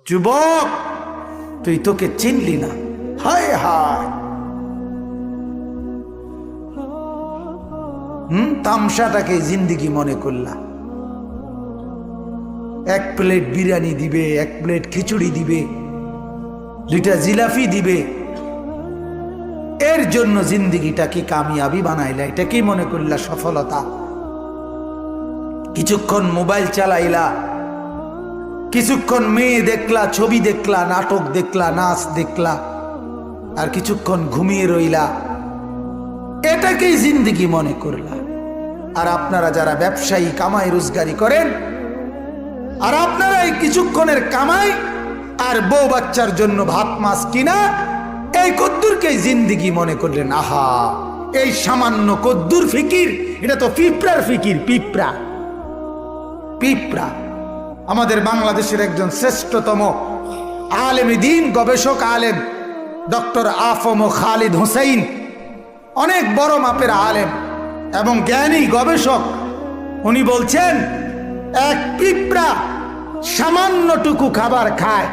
যুবক তুই তোকে চিনলি না, হায় হায়। তামসাটাকে জিন্দিগি মনে করলা। এক প্লেট বিরিয়ানি দিবে, এক প্লেট খিচুড়ি দিবে, 2টা জিলাপি দিবে, এর জন্য জিন্দিগিটাকে কামিয়াবি বানাইলা। এটা কি মনে করলা সফলতা? কিছুক্ষণ মোবাইল চালাইলা, কিছুক্ষণ মেয়ে দেখলা, ছবি দেখলা, নাটক দেখলা, নাচ দেখলা, আর কিছুক্ষণ ঘুমিয়ে রইলা, এটাকেই জিন্দিগি মনে করলা। আর আপনারা যারা ব্যবসায়ী কামাই রোজগারি করেন, আর আপনারা এই কিছুক্ষণের কামাই আর বউ বাচ্চার জন্য ভাত মাছ কিনা এই কদ্দুরকে জিন্দিগি মনে করলেন। আহা, এই সামান্য কদ্দুর ফিকির, এটা তো পিঁপড়ার ফিকির। পিঁপড়া পিঁপড়া। আমাদের বাংলাদেশের একজন শ্রেষ্ঠতম আলেম দ্বীন, গবেষক আলেম ডক্টর আফম খালিদ হুসাইন, অনেক বড় মাপের আলেম এবং জ্ঞানী গবেষক, উনি বলছেন এক পিঁপড়া সামান্যটুকু খাবার খায়,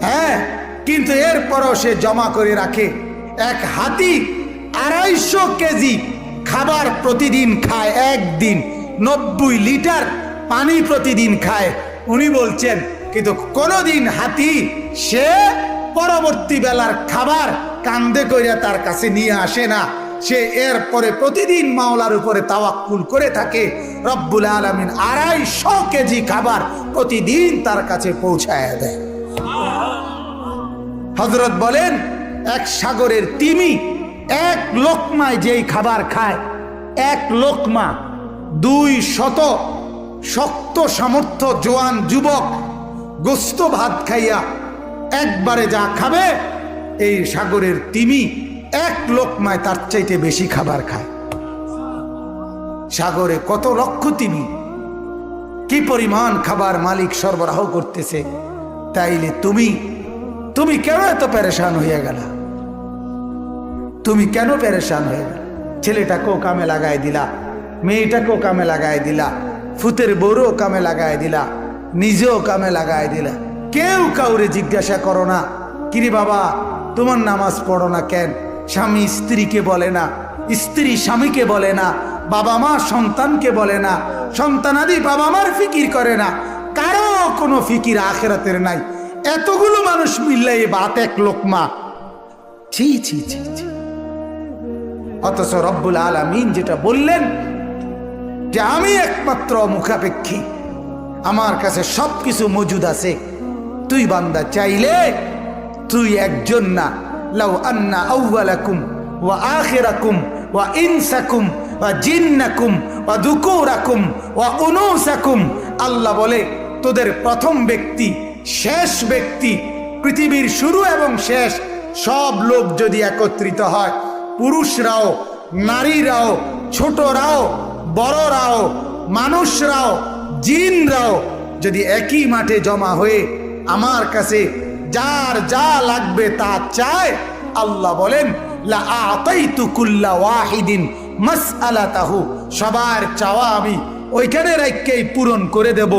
হ্যাঁ, কিন্তু এরপরও সে জমা করে রাখে। এক হাতি 250 কেজি খাবার প্রতিদিন খায়, একদিন 90 লিটার পানি প্রতিদিন খায়। উনি বলছেন কিন্তু কোনোদিন হাতি সে পরবর্তী বেলার খাবার কান্দে কইরা তার কাছে নিয়ে আসে না। সে এরপরে প্রতিদিন মাওলার উপরে তাওয়াক্কুল করে থাকে। রব্বুল আলামিন 250 কেজি খাবার প্রতিদিন তার কাছে পৌঁছায় দেয়। হযরত বলেন এক সাগরের তিমি এক লোকমায় যেই খাবার খায়, এক লোকমা 200 শক্ত সামর্থ্য জোয়ান যুবক গোস্ত ভাত খাইয়া একবারে যা খাবে, এই সাগরের তিমি এক লোকমায় তার চাইতে বেশি খাবার খায়। সাগরে কত লক্ষ তিমি, কি পরিমাণ খাবার মালিক সরবরাহ করতেছে। তাইলে তুমি কেন এত পেরেশান হইয়া গেলা? তুমি কেন পেরেশান হয়ে গেল? ছেলেটাকেও কামে লাগাই দিলা, মেয়েটাকেও কামে লাগাই দিলা, ফুতের বউরও কামে লাগাই দিলা, নিজেও কামে লাগাই দিলা। কেউ কাউরে জিজ্ঞাসা করো না, কিরে বাবা তোমার নামাজ পড়ো না কেন? স্বামী স্ত্রীকে বলে না, স্ত্রী স্বামীকে বলে না, বাবা মা সন্তানকে বলে না, সন্তানাদি বাবা মার ফিকির করে না, কারো কোনো ফিকির আখিরাতের নাই। এতগুলো মানুষ মিললে এই বাত এক লোকমা, ছি ছি ছি ছি। অথচ রব্বুল আলামিন যেটা বললেন যে আমি একমাত্র মুখাপেক্ষী, আমার কাছে সবকিছু মজুদ আছে। তুই বান্দা চাইলে তুই একজন না, লাউ আন্না আউওয়ালাকুম ওয়া আখিরাকুম ওয়া ইনসাকুম ওয়া জিন্নাকুম ওয়া যুকুরাকুম ওয়া উনুসাকুম, আল্লাহ বলে তোদের প্রথম ব্যক্তি, শেষ ব্যক্তি, পৃথিবীর শুরু এবং শেষ সব লোক যদি একত্রিত হয়, পুরুষরাও, নারীরাও, ছোটরাও, বড়রাও, মানুষরাও, জিনরাও যদি একই মাঠে জমা হয়ে আমার কাছে যার যা লাগবে তা চায়, আল্লাহ বলেন লা আতাইতু কুল্লা ওয়াহিদিন মাসআলাতাহু, সবার চাওয়া আমি ওইখানে রাখকেই পূরণ করে দেব।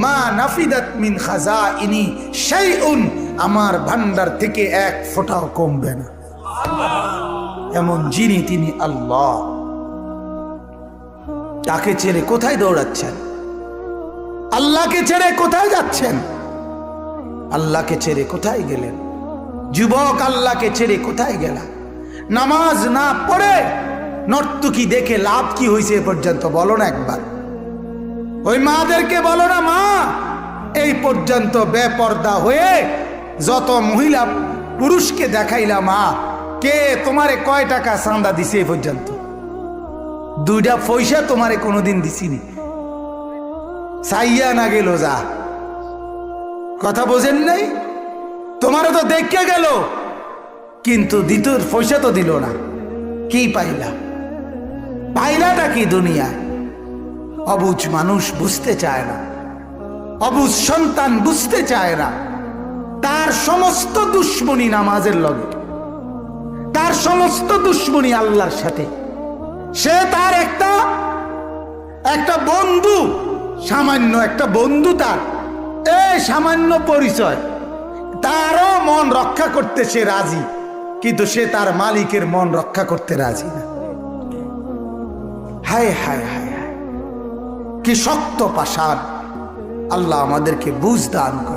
মা নাফিদাত মিন খাজাইনি শাইউন, আমার ভান্ডার থেকে এক ফোঁটাও কমবে না। এমন যিনি তিনি আল্লাহ। তাকে ছেড়ে কোথায় দৌড়াচ্ছেন? আল্লাহকে ছেড়ে কোথায় যাচ্ছেন? আল্লাহকে ছেড়ে কোথায় গেলেন? যুবক আল্লাহকে ছেড়ে কোথায় গেলা? নামাজ না পড়ে নর্তকী দেখে লাভ কি হয়েছে এ পর্যন্ত বলো না একবার। ওই মাদেরকে বলো না, মা এই পর্যন্ত বেপর্দা হয়ে যত মহিলা পুরুষকে দেখাইলা, মা কে তোমারে কয় টাকা চাঁদা দিছে এ পর্যন্ত? 2টা পয়সা তোমারে কোনোদিন দিছিনি, চাইয়া না গেল যা। কথা বোঝেন নাই? তোমারও তো দেখে গেল, কিন্তু দ্বিতীয় পয়সা তো দিল না। কি পাইলা? পাইলাটা কি দুনিয়ায়? অবুঝ মানুষ বুঝতে চায় না, অবুঝ সন্তান বুঝতে চায় না। তার সমস্ত দুশ্মনী নামাজের লগে, তার সমস্ত দুশ্মনী আল্লাহর সাথে। সে তার একটা বন্ধু, সামান্য একটা বন্ধু, তার এই সামান্য পরিচয়, তারও মন রক্ষা করতে সে রাজি, কিন্তু সে তার মালিকের মন রক্ষা করতে রাজি না। হায় হায় হায় হায়, কি শক্ত পাষাণ! আল্লাহ আমাদেরকে বুঝ দান করুন।